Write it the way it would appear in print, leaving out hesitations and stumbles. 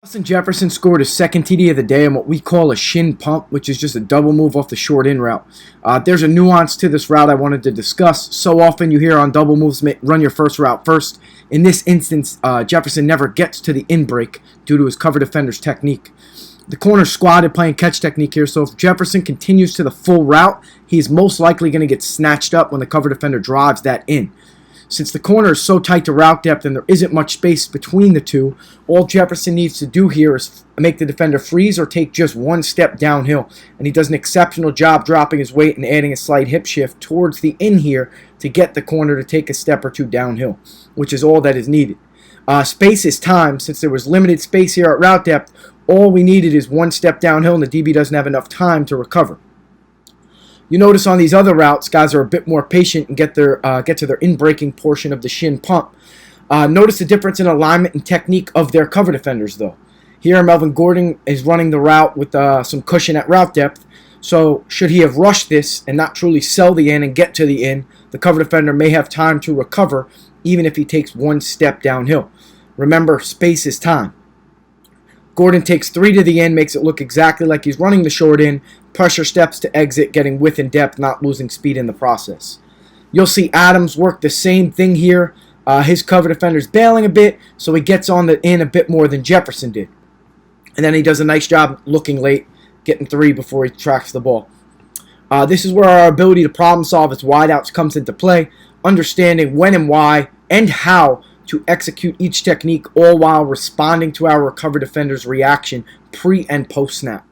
Justin Jefferson scored his second TD of the day on what we call a shin pump, which is just a double move off the short in route. There's a nuance to this route I wanted to discuss. So often you hear on double moves, run your first route first. In this instance, Jefferson never gets to the in break due to his cover defender's technique. The corner squatted playing catch technique here, so if Jefferson continues to the full route, he's most likely going to get snatched up when the cover defender drives that in. Since the corner is so tight to route depth and there isn't much space between the two, all Jefferson needs to do here is make the defender freeze or take just one step downhill. And he does an exceptional job dropping his weight and adding a slight hip shift towards the in here to get the corner to take a step or two downhill, which is all that is needed. Space is time. Since there was limited space here at route depth, all we needed is one step downhill and the DB doesn't have enough time to recover. You notice on these other routes, guys are a bit more patient and get to their in-breaking portion of the shin pump. Notice the difference in alignment and technique of their cover defenders, though. Here, Melvin Gordon is running the route with some cushion at route depth, so should he have rushed this and not truly sell the in and get to the in, the cover defender may have time to recover even if he takes one step downhill. Remember, space is time. Gordon takes 3 to the end, makes it look exactly like he's running the short in, pressure steps to exit, getting width and depth, not losing speed in the process. You'll see Adams work the same thing here. His cover defender's bailing a bit, so he gets on the in a bit more than Jefferson did. And then he does a nice job looking late, getting 3 before he tracks the ball. This is where our ability to problem solve as wideouts comes into play, understanding when and why and how to execute each technique, all while responding to our cover defender's reaction pre and post snap.